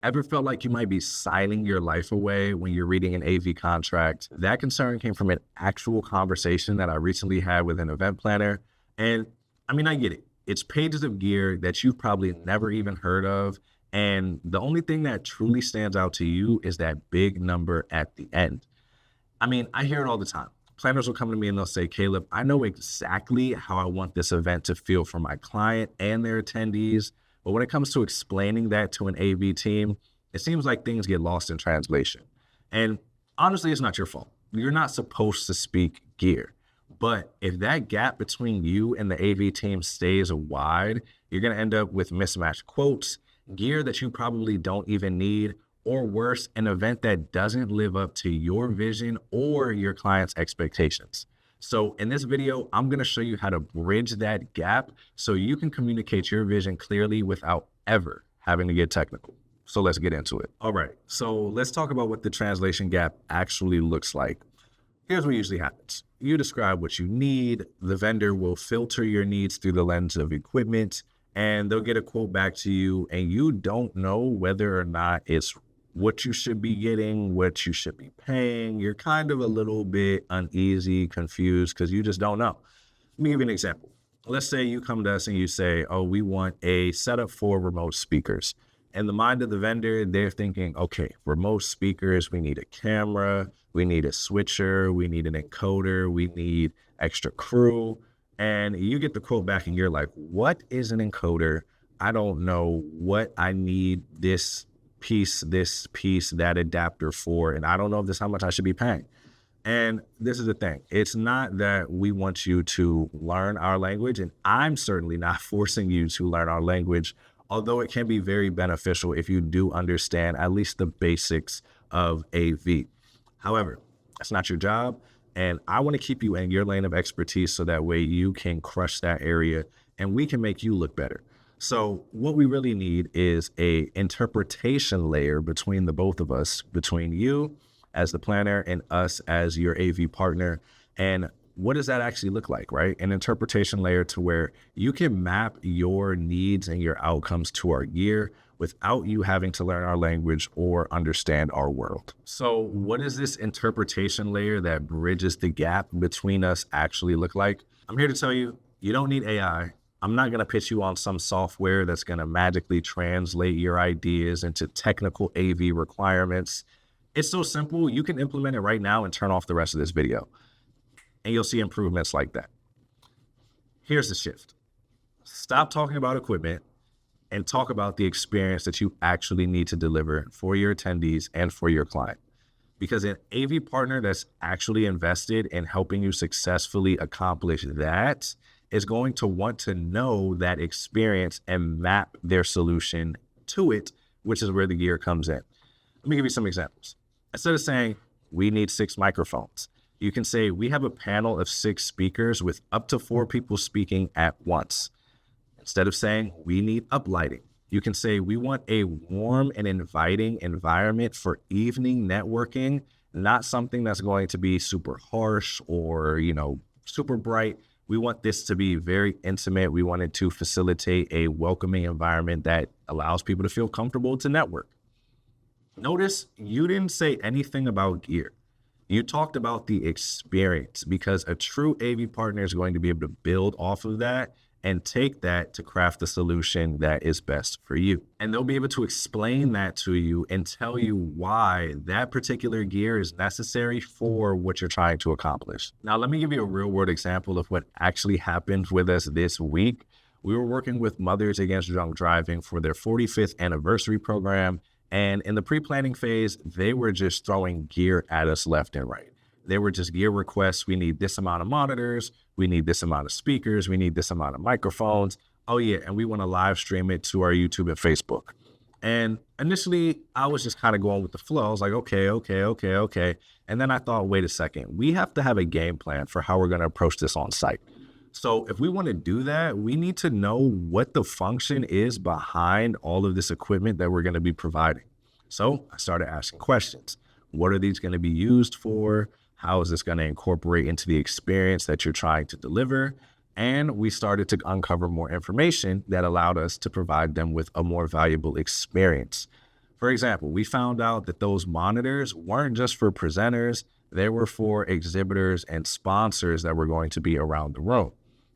Ever felt like you might be signing your life away when you're reading an AV contract? That concern came from an actual conversation that I recently had with an event planner. And I mean, I get it. It's pages of gear that you've probably never even heard of. And the only thing that truly stands out to you is that big number at the end. I mean, I hear it all the time. Planners will come to me and they'll say, Caleb, I know exactly how I want this event to feel for my client and their attendees. But when it comes to explaining that to an AV team, it seems like things get lost in translation. And honestly, it's not your fault. You're not supposed to speak gear. But if that gap between you and the AV team stays wide, you're going to end up with mismatched quotes, gear that you probably don't even need, or worse, an event that doesn't live up to your vision or your client's expectations. So in this video, I'm going to show you how to bridge that gap so you can communicate your vision clearly without ever having to get technical. So let's get into it. All right, so let's talk about what the translation gap actually looks like. Here's what usually happens. You describe what you need. The vendor will filter your needs through the lens of equipment, and they'll get a quote back to you, and you don't know whether or not it's what you should be getting, what you should be paying. You're kind of a little bit uneasy, confused, because you just don't know. Let me give you an example. Let's say you come to us and you say, oh, we want a setup for remote speakers. In the mind of the vendor, they're thinking, okay, remote speakers, we need a camera, we need a switcher, we need an encoder, we need extra crew. And you get the quote back and you're like, what is an encoder? I don't know what I need this piece, that adapter for, and I don't know if this is how much I should be paying. And this is the thing. It's not that we want you to learn our language, and I'm certainly not forcing you to learn our language, although it can be very beneficial if you do understand at least the basics of AV. However, that's not your job, and I want to keep you in your lane of expertise so that way you can crush that area and we can make you look better. So what we really need is a interpretation layer between the both of us, between you as the planner and us as your AV partner. And what does that actually look like, right? An interpretation layer to where you can map your needs and your outcomes to our gear without you having to learn our language or understand our world. So what does this interpretation layer that bridges the gap between us actually look like? I'm here to tell you, you don't need AI. I'm not going to pitch you on some software that's going to magically translate your ideas into technical AV requirements. It's so simple, you can implement it right now and turn off the rest of this video, and you'll see improvements like that. Here's the shift. Stop talking about equipment and talk about the experience that you actually need to deliver for your attendees and for your client. Because an AV partner that's actually invested in helping you successfully accomplish that is going to want to know that experience and map their solution to it, which is where the gear comes in. Let me give you some examples. Instead of saying, we need 6 microphones, you can say, we have a panel of 6 speakers with up to 4 people speaking at once. Instead of saying, we need uplighting, you can say, we want a warm and inviting environment for evening networking, not something that's going to be super harsh or, super bright. We want this to be very intimate. We want it to facilitate a welcoming environment that allows people to feel comfortable to network. Notice you didn't say anything about gear. You talked about the experience, because a true AV partner is going to be able to build off of that and take that to craft the solution that is best for you. And they'll be able to explain that to you and tell you why that particular gear is necessary for what you're trying to accomplish. Now, let me give you a real world example of what actually happened with us this week. We were working with Mothers Against Drunk Driving for their 45th anniversary program. And in the pre-planning phase, they were just throwing gear at us left and right. They were just gear requests. We need this amount of monitors. We need this amount of speakers. We need this amount of microphones. Oh yeah, and we want to live stream it to our YouTube and Facebook. And initially, I was just kind of going with the flow. I was like, okay. And then I thought, wait a second, we have to have a game plan for how we're going to approach this on site. So if we want to do that, we need to know what the function is behind all of this equipment that we're going to be providing. So I started asking questions. What are these going to be used for? How is this going to incorporate into the experience that you're trying to deliver? And we started to uncover more information that allowed us to provide them with a more valuable experience. For example, we found out that those monitors weren't just for presenters, they were for exhibitors and sponsors that were going to be around the room.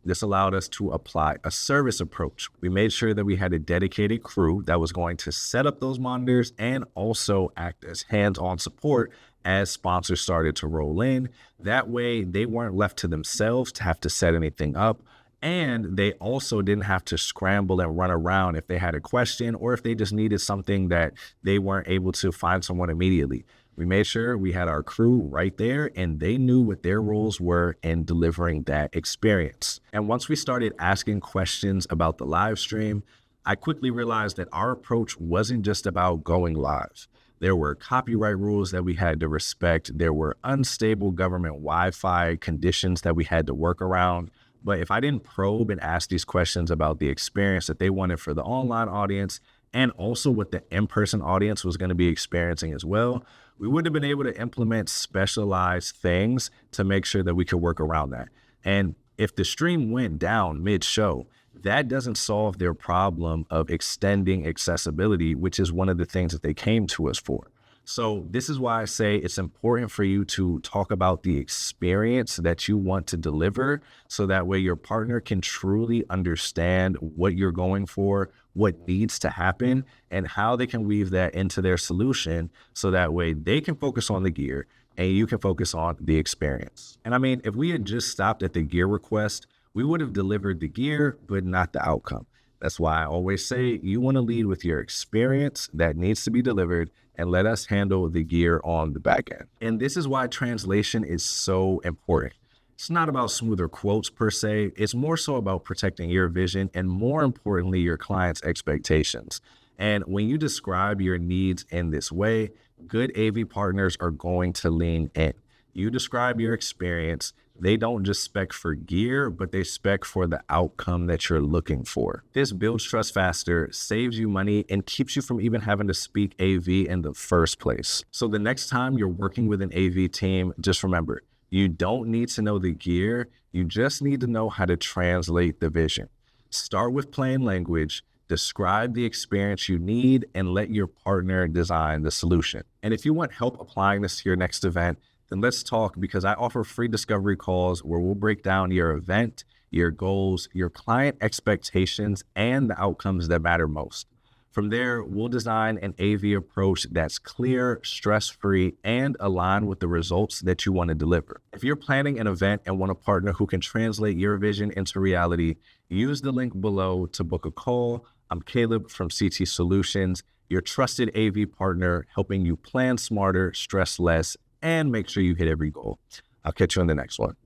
This allowed us to apply a service approach. We made sure that we had a dedicated crew that was going to set up those monitors and also act as hands-on support as sponsors started to roll in. That way, they weren't left to themselves to have to set anything up. And they also didn't have to scramble and run around if they had a question or if they just needed something that they weren't able to find someone immediately. We made sure we had our crew right there and they knew what their roles were in delivering that experience. And once we started asking questions about the live stream, I quickly realized that our approach wasn't just about going live. There were copyright rules that we had to respect. There were unstable government Wi-Fi conditions that we had to work around. But if I didn't probe and ask these questions about the experience that they wanted for the online audience and also what the in-person audience was going to be experiencing as well, we would have been able to implement specialized things to make sure that we could work around that. And if the stream went down mid-show, that doesn't solve their problem of extending accessibility, which is one of the things that they came to us for. So this is why I say it's important for you to talk about the experience that you want to deliver so that way your partner can truly understand what you're going for, what needs to happen, and how they can weave that into their solution so that way they can focus on the gear and you can focus on the experience. And I mean, if we had just stopped at the gear request, we would have delivered the gear, but not the outcome. That's why I always say you want to lead with your experience that needs to be delivered and let us handle the gear on the back end. And this is why translation is so important. It's not about smoother quotes per se. It's more so about protecting your vision and more importantly, your client's expectations. And when you describe your needs in this way, good AV partners are going to lean in. You describe your experience. They don't just spec for gear, but they spec for the outcome that you're looking for. This builds trust faster, saves you money, and keeps you from even having to speak AV in the first place. So the next time you're working with an AV team, just remember, you don't need to know the gear. You just need to know how to translate the vision. Start with plain language, describe the experience you need, and let your partner design the solution. And if you want help applying this to your next event, then let's talk, because I offer free discovery calls where we'll break down your event, your goals, your client expectations, and the outcomes that matter most. From there, we'll design an AV approach that's clear, stress-free, and aligned with the results that you want to deliver. If you're planning an event and want a partner who can translate your vision into reality, use the link below to book a call. I'm Caleb from CT Solutions, your trusted AV partner, helping you plan smarter, stress less, and make sure you hit every goal. I'll catch you on the next one.